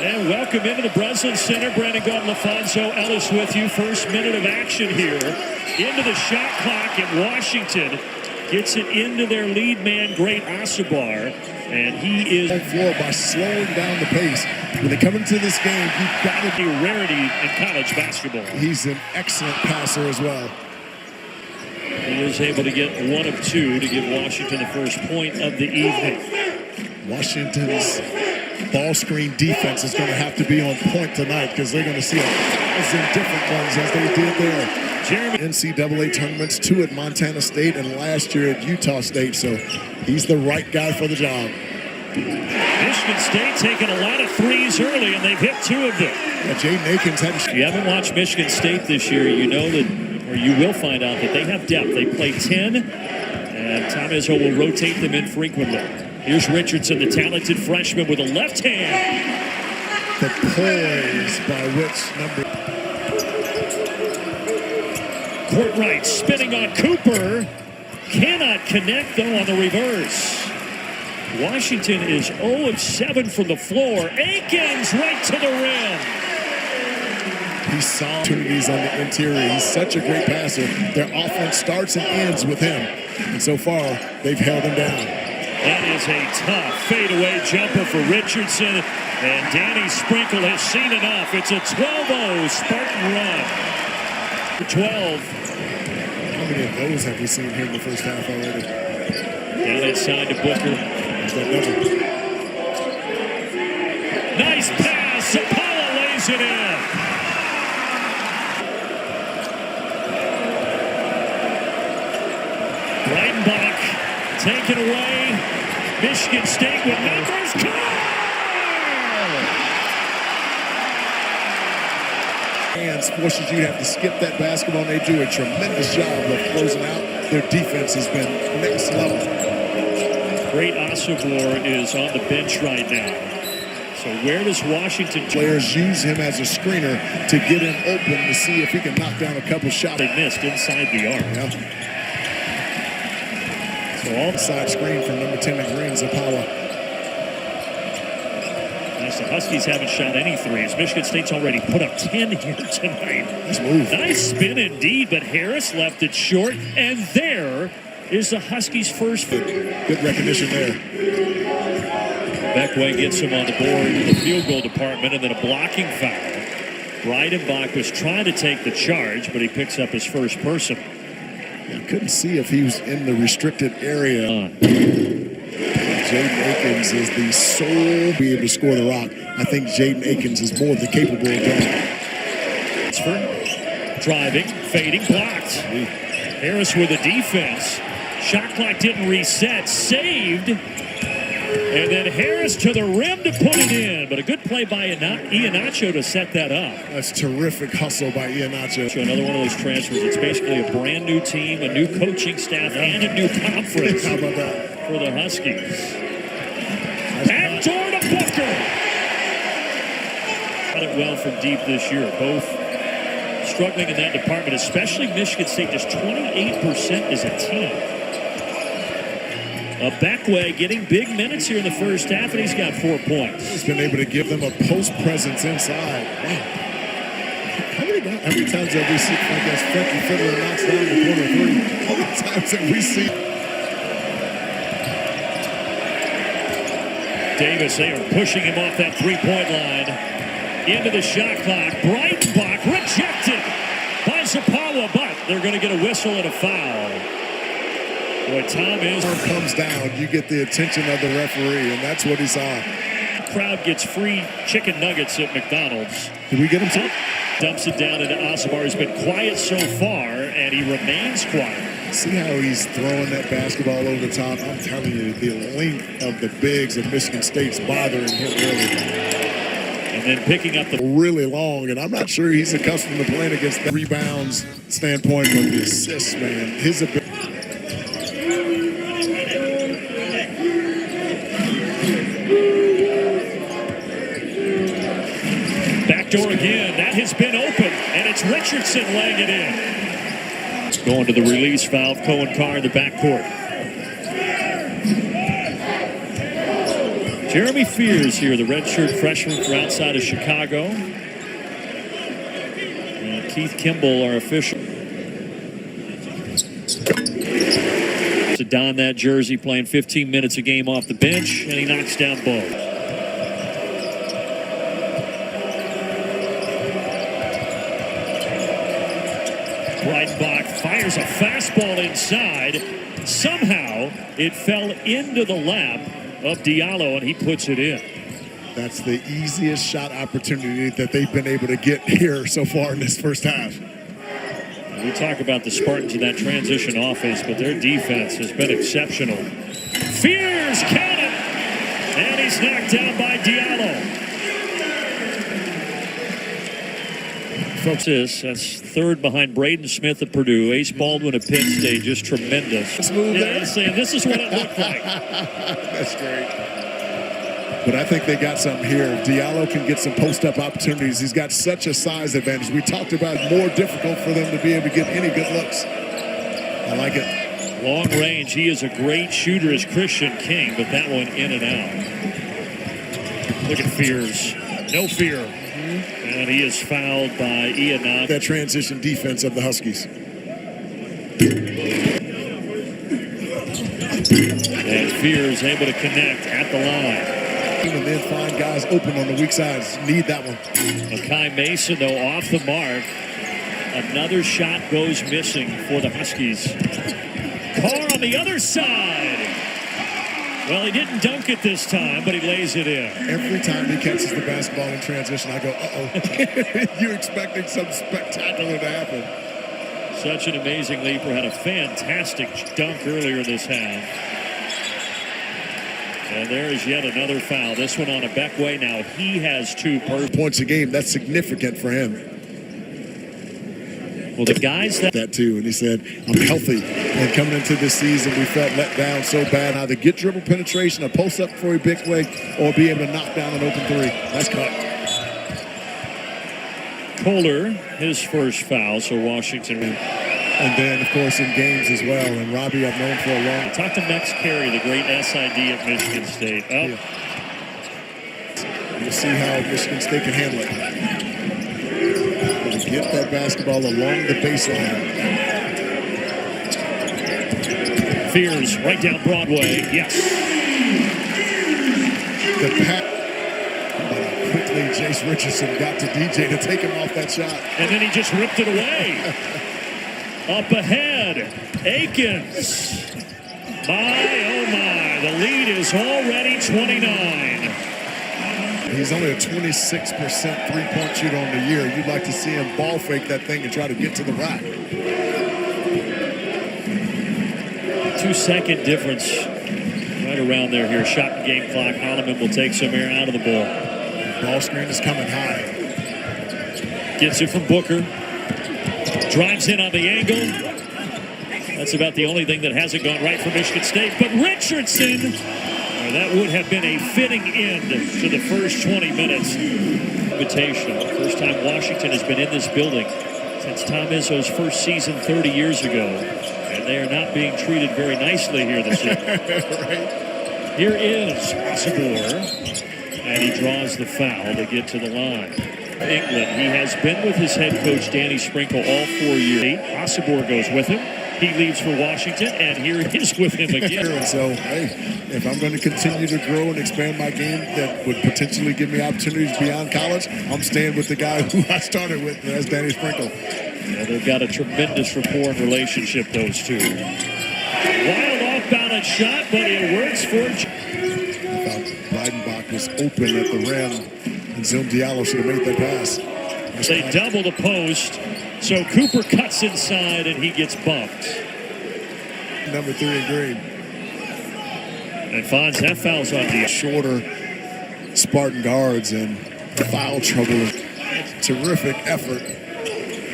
And welcome into the Breslin Center. Brandon Gault, LaFonso Ellis with you. First minute of action here. Into the shot clock, and Washington gets it into their lead man, Great Asabar. And he is on floor by slowing down the pace. When they come into this game, you've got to be a rarity in college basketball. He's an excellent passer as well. He is able to get 1 of 2 to give Washington the first point of the evening. Washington's ball screen defense is going to have to be on point tonight because they're going to see 1,000 different ones as they did there. Jeremy. NCAA tournaments, 2 at Montana State and last year at Utah State, so he's the right guy for the job. Michigan State taking a lot of threes early, and they've hit 2 of them. Jaden Akins had. If you haven't watched Michigan State this year, you know that, or you will find out that they have depth. They play 10, and Tom Izzo will rotate them infrequently. Here's Richardson, the talented freshman, with a left hand. The poise by which number. Courtright spinning on Cooper. Cannot connect, though, on the reverse. Washington is 0 of 7 from the floor. Akins right to the rim. He saw opportunities on the interior. He's such a great passer. Their offense starts and ends with him. And so far, they've held him down. That is a tough fadeaway jumper for Richardson. And Danny Sprinkle has seen enough. It's a 12-0 Spartan run. 12. How many of those have we seen here in the first half already? Down inside to Booker. Nice pass. Apollo lays it in. Breidenbach taken away. Michigan State with numbers. Hands forces you to have to skip that basketball, and they do a tremendous job of closing out. Their defense has been next level. Great Asabar is on the bench right now. So where does Washington... Players use him as a screener to get him open to see if he can knock down a couple shots. They missed inside the arc. Yeah. So all the side screen from number 10 at Green, Zapala. The Huskies haven't shot any threes. Michigan State's already put up 10 here tonight. Nice move. Nice spin indeed, but Harris left it short. And there is the Huskies' first. Good recognition there. Beckway gets him on the board in the field goal department, and then a blocking foul. Breidenbach was trying to take the charge, but he picks up his first person. I couldn't see if he was in the restricted area. Jaden Akins is the sole be able to score the rock. I think Jaden Akins is more than capable of doing. Driving, fading, blocked. Harris with a defense. Shot clock didn't reset. Saved. And then Harris to the rim to put it in. But a good play by Ihenacho to set that up. That's terrific hustle by Ihenacho. Another one of those transfers. It's basically a brand new team, a new coaching staff, and a new conference. How about that? For the Huskies. Backdoor to Booker. Got it well from deep this year. Both struggling in that department, especially Michigan State, just 28% as a team. Beckway getting big minutes here in the first half, and he's got 4 points. He's been able to give them a post presence inside. Wow. How many times have we seen, I guess, Frankie Fiddler knocks down the corner three? How many times have we seen? Davis, they are pushing him off that three-point line. Into the shot clock. Breidenbach rejected by Zapala, but they're going to get a whistle and a foul. Boy, Tom Izzo comes down. You get the attention of the referee, and that's what he saw. Crowd gets free chicken nuggets at McDonald's. Did we get him some? Dumps it down into Asabar. He's been quiet so far, and he remains quiet. See how he's throwing that basketball over the top? I'm telling you, the length of the bigs of Michigan State's bothering him really. And then picking up the really long, and I'm not sure he's accustomed to playing against the rebounds standpoint, but the assists, man, his ability. Backdoor again. That has been open, and it's Richardson laying it in. Going to the release valve, Cohen Carr in the backcourt. Jeremy Fears here, the redshirt freshman from outside of Chicago. Keith Kimball, our official. To don that jersey, playing 15 minutes a game off the bench, and he knocks down both. Breidenbach fires a fastball inside. Somehow, it fell into the lap of Diallo, and he puts it in. That's the easiest shot opportunity that they've been able to get here so far in this first half. We talk about the Spartans in that transition offense, but their defense has been exceptional. Fears count it, and he's knocked down by Diallo. Folks, that's third behind Braden Smith at Purdue. Ace Baldwin at Penn State, just tremendous. Smooth there. I'm saying this is what it looked like. That's great. But I think they got something here. If Diallo can get some post-up opportunities, he's got such a size advantage. We talked about more difficult for them to be able to get any good looks. I like it. Long range, he is a great shooter as Christian King, but that one in and out. Look at Fears. No fear. And he is fouled by Iannac. That transition defense of the Huskies. And Fears able to connect at the line. And then find guys open on the weak sides. Need that one. Makai Mason, though, off the mark. Another shot goes missing for the Huskies. Carr on the other side. Well, he didn't dunk it this time, but he lays it in. Every time he catches the basketball in transition, I go, uh-oh. You're expecting something spectacular to happen. Such an amazing leaper. Had a fantastic dunk earlier this half. And there is yet another foul. This one on Ibekwe. Now he has 2 points a game. That's significant for him. Well, the guys that too, and he said, I'm healthy. And coming into this season, we felt let down so bad. Either get dribble penetration, a post up for Ibekwe, or be able to knock down an open 3. Nice cut. Kohler, his first foul, so Washington. And then, of course, in games as well. And Robbie, I've known for a long time. Talk to Max Carey, the great SID at Michigan State. Oh. Yeah. We'll see how Michigan State can handle it. But to get that basketball along the baseline. Fears right down Broadway. Yes. The pass. Quickly, Jace Richardson got to DJ to take him off that shot. And then he just ripped it away. Up ahead, Akins. My, oh my, the lead is already 29. He's only a 26% three-point shooter on the year. You'd like to see him ball fake that thing and try to get to the rack. 2-second difference right around there here. Shot and game clock. Holloman will take some air out of the ball. Ball screen is coming high. Gets it from Booker. Drives in on the angle. That's about the only thing that hasn't gone right for Michigan State. But Richardson, that would have been a fitting end to the first 20 minutes. Invitation. First time Washington has been in this building since Tom Izzo's first season 30 years ago. And they are not being treated very nicely here this year. Right. Here is Osobor. And he draws the foul to get to the line. England. He has been with his head coach, Danny Sprinkle, all 4 years. Osobor goes with him. He leaves for Washington, and here he is with him again. And so, hey, if I'm going to continue to grow and expand my game that would potentially give me opportunities beyond college, I'm staying with the guy who I started with, and that's Danny Sprinkle. Yeah, they've got a tremendous rapport and relationship, those two. Wild off-balance shot, but it works for... I thought Breidenbach was open at the rim. And Zoom Diallo should have made that pass. They double the post, so Cooper cuts inside and he gets bumped. Number 3 in green. And finds that foul's on the shorter Spartan guards and foul trouble. Terrific effort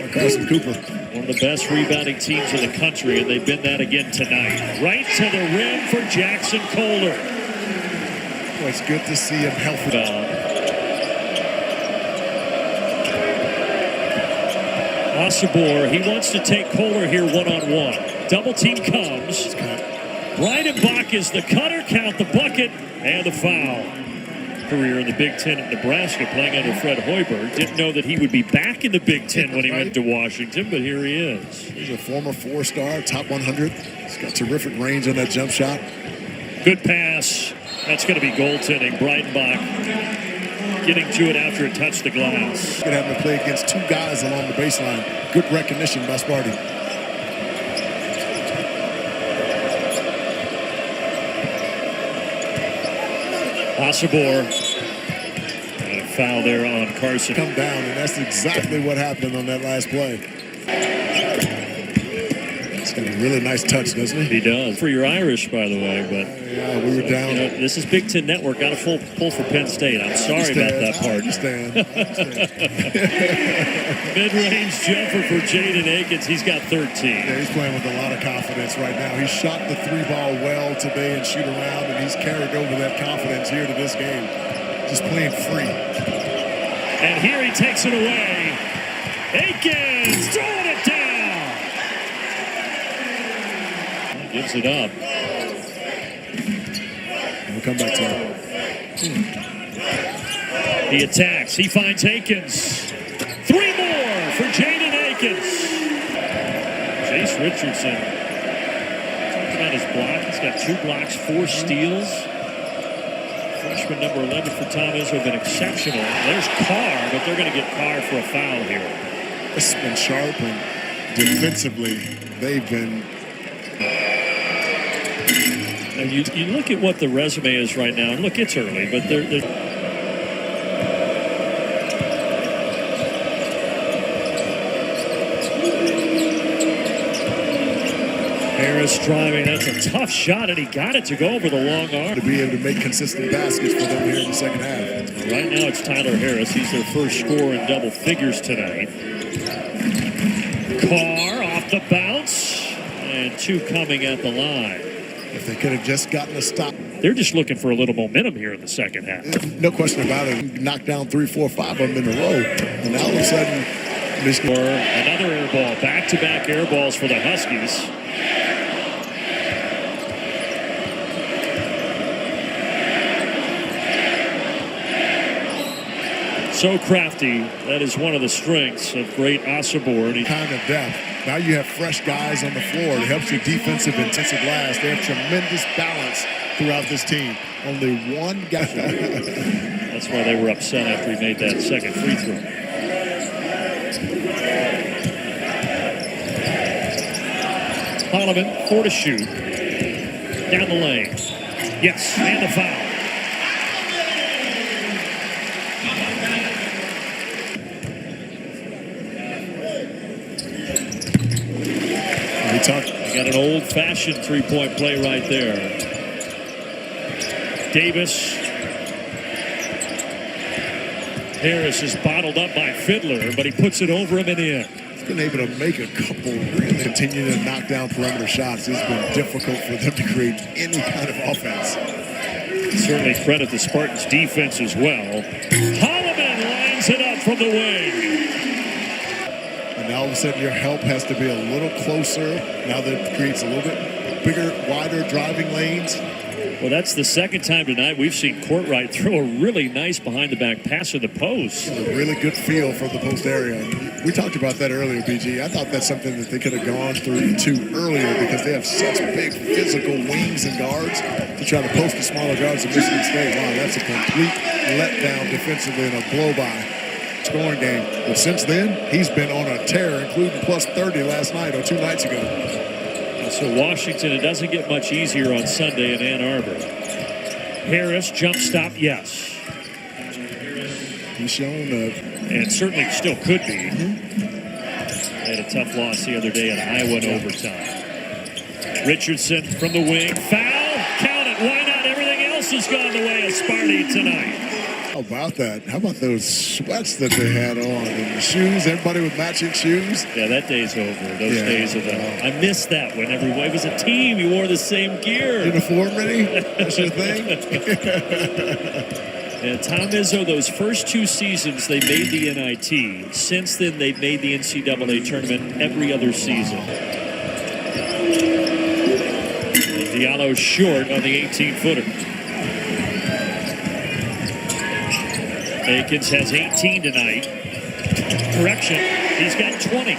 by Carson Cooper. One of the best rebounding teams in the country, and they've been that again tonight. Right to the rim for Jackson Kohler. Well, it's good to see him healthy. Osobor, he wants to take Kohler here one-on-one. Double team comes. Breidenbach is the cutter, count the bucket, and the foul. Career in the Big Ten at Nebraska, playing under Fred Hoiberg. Didn't know that he would be back in the Big Ten when he went to Washington, but here he is. He's a former four-star, top 100. He's got terrific range on that jump shot. Good pass. That's going to be goaltending. Breidenbach getting to it after it touched the glass. Good having to play against two guys along the baseline. Good recognition by Sparty. Osobor. And a foul there on Carson. Come down, and that's exactly what happened on that last play. He's got a really nice touch, doesn't he? He does. For your Irish, by the way, but yeah, we were down. You know, this is Big Ten Network. Got a full pull for Penn State. I'm sorry about that part. I understand. Mid-range jumper for Jaden Akins. He's got 13. Yeah, he's playing with a lot of confidence right now. He shot the three ball well today and shoot around, and he's carried over that confidence here to this game. Just playing free. And here he takes it away. Akins throwing it down. Gives it up. We'll come back to him. He attacks. He finds Akins. 3 more for Jaden Akins. Jace Richardson. Talked about his block. He's got 2 blocks, 4 steals. Freshman number 11 for Tom Izzo, been exceptional. There's Carr, but they're going to get Carr for a foul here. It's been sharp, and defensively, they've been. Now you look at what the resume is right now, and look, it's early, but they're Harris driving. That's a tough shot, and he got it to go over the long arm. To be able to make consistent baskets for them here in the second half. Right now it's Tyler Harris. He's their first scorer in double figures tonight. Carr off the bounce, and 2 coming at the line. If they could have just gotten a stop. They're just looking for a little momentum here in the second half. No question about it. Knocked down 3, 4, 5 of them in a row. And now all of a sudden, another air ball. Back-to-back air balls for the Huskies. So crafty. That is one of the strengths of great Osobor. Kind of depth. Now you have fresh guys on the floor. It helps your defensive intensive last. They have tremendous balance throughout this team. Only one guy. That's why they were upset after he made that second free throw. Holloman, 4 to shoot. Down the lane. Yes, and the foul. Got an old-fashioned three-point play right there. Davis. Harris is bottled up by Fiddler, but he puts it over him and in. He's been able to make a couple really continue to knock down perimeter shots. It's been difficult for them to create any kind of offense. Certainly credit the Spartans' defense as well. Holloman lines it up from the wing. And now all of a sudden your help has to be a little closer. Now that creates a little bit bigger, wider driving lanes. Well, that's the second time tonight we've seen Courtright throw a really nice behind-the-back pass to the post. A really good feel for the post area. We talked about that earlier, BG. I thought that's something that they could have gone through to earlier because they have such big physical wings and guards to try to post the smaller guards of Michigan State. Wow, that's a complete letdown defensively and a blow-by scoring game. But since then, he's been on a tear, including plus 30 last night or 2 nights ago. So Washington, it doesn't get much easier on Sunday in Ann Arbor. Harris, jump stop, yes. He's shown and certainly still could be. They had a tough loss the other day at Iowa in overtime. Richardson from the wing. Foul. Count it. Why not? Everything else has gone the way of Sparty tonight. How about that? How about those sweats that they had on and the shoes? Everybody with matching shoes. Yeah, that day's over. Those days of I missed that when it was a team. You wore the same gear. Uniformity? That's your thing? And Tom Izzo, those first 2 seasons, they made the NIT. Since then, they've made the NCAA tournament every other season. Diallo short on the 18-footer. Akins has 18 tonight. Correction, he's got 20.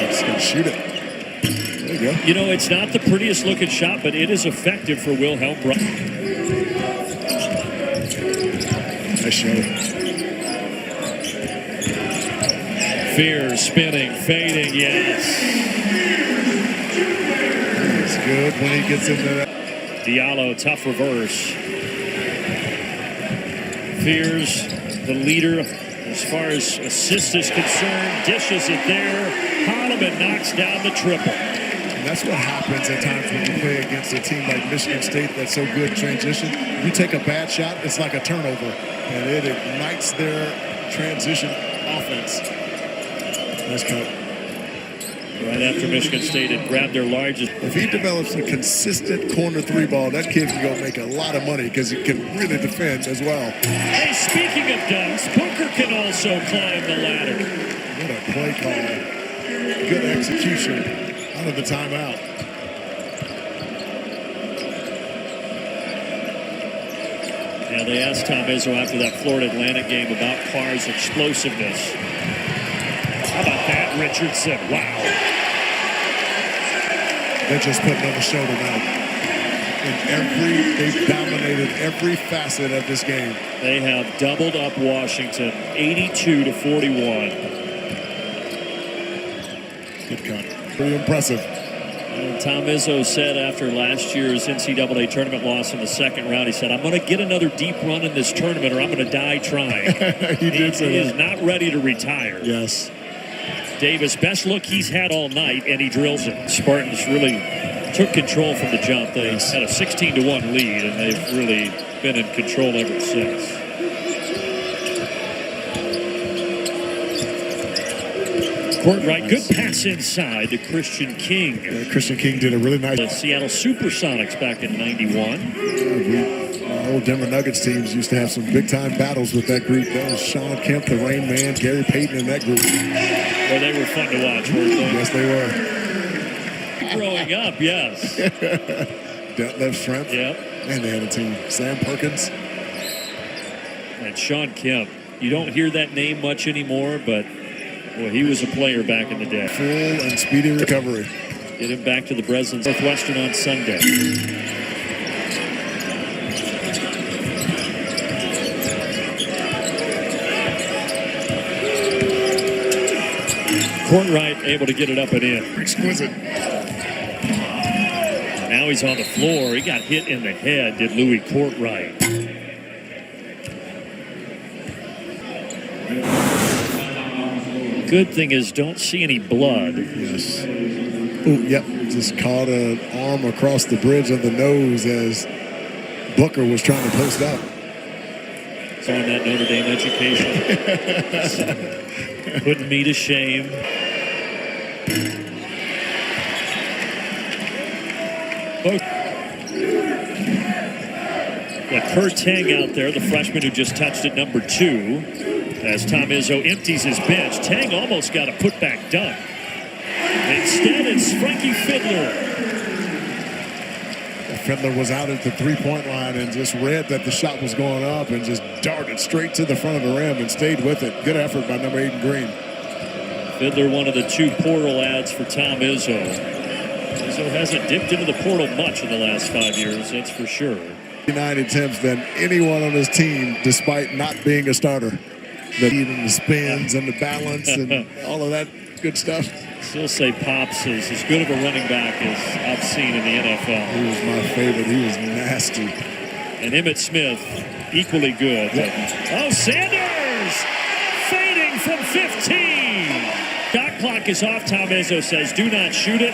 He's going to shoot it. There you go. You know, it's not the prettiest looking shot, but it is effective for Wilhelm Brown. Nice show. Fear spinning, fading, yes. It's good when he gets into that. Diallo, tough reverse. Fears the leader as far as assist is concerned. Dishes it there. Holloman knocks down the triple. And that's what happens at times when you play against a team like Michigan State that's so good in transition. You take a bad shot, it's like a turnover, and it ignites their transition offense. Nice cut. Right after Michigan State had grabbed their largest. If he develops a consistent corner three ball, that kid can go make a lot of money because he can really defend as well. Hey, speaking of dunks, Booker can also climb the ladder. What a play call. Good execution out of the timeout. Yeah, they asked Tom Izzo after that Florida Atlantic game about Carr's explosiveness. How about that, Richardson? Wow. They're just putting on the show tonight. They've dominated every facet of this game. They have doubled up Washington, 82-41. Good cut. Pretty impressive. And Tom Izzo said after last year's NCAA tournament loss in the second round, he said, I'm going to get another deep run in this tournament or I'm going to die trying. He did say He that. is not ready to retire. Yes. Davis, best look he's had all night, and he drills it. Spartans really took control from the jump. They had a 16-1 lead, and they've really been in control ever since. Court right, good pass inside to Christian King. Yeah, Christian King did a really nice. The Seattle Supersonics back in '91. Old Denver Nuggets teams used to have some big-time battles with that group. That was Sean Kemp, the Rain Man, Gary Payton in that group. Well, they were fun to watch, weren't they? Yes, they were. Growing up, yes. Detlef Schrempf. Yep. And they had a team. Sam Perkins. And Sean Kemp. You don't hear that name much anymore, but well, he was a player back in the day. Full and speedy recovery. Get him back to the Breslin Northwestern on Sunday. Courtwright able to get it up and in. Exquisite. Now he's on the floor. He got hit in the head, did Louis Courtwright. Good thing is don't see any blood. Yes. Oh, yep. Just caught an arm across the bridge of the nose as Booker was trying to post up. It's on that Notre Dame education. Putting me to shame. Yeah, Kurt Tang out there, the freshman who just touched it, number 2. As Tom Izzo empties his bench, Tang almost got a putback dunk. Instead, it's Frankie Fiddler. Fiddler was out at the three-point line and just read that the shot was going up and just darted straight to the front of the rim and stayed with it. Good effort by number 8 Green. Fiddler, one of the 2 portal ads for Tom Izzo. Izzo hasn't dipped into the portal much in the last 5 years, that's for sure. 9 attempts than anyone on his team, despite not being a starter. The heat and the spins and the balance and all of that good stuff. Still say Pops is as good of a running back as I've seen in the NFL. He was my favorite. He was nasty. And Emmitt Smith, equally good. Yep. Oh, Sanders! Fading from 15. Shot clock is off. Tom Izzo says, do not shoot it.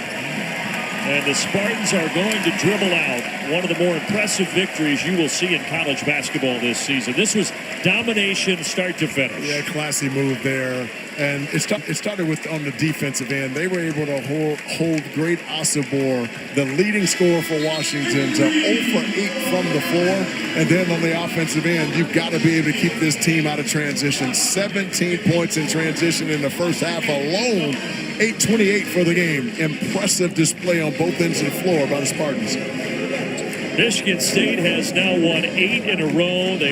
And the Spartans are going to dribble out one of the more impressive victories you will see in college basketball this season. This was domination start to finish. Yeah, classy move there. And it started with on the defensive end. They were able to hold great Osobor, the leading scorer for Washington, to 0 for 8 from the floor. And then on the offensive end, you've got to be able to keep this team out of transition. 17 points in transition in the first half alone. 8:28 for the game. Impressive display on both ends of the floor by the Spartans. Michigan State has now won 8 in a row. They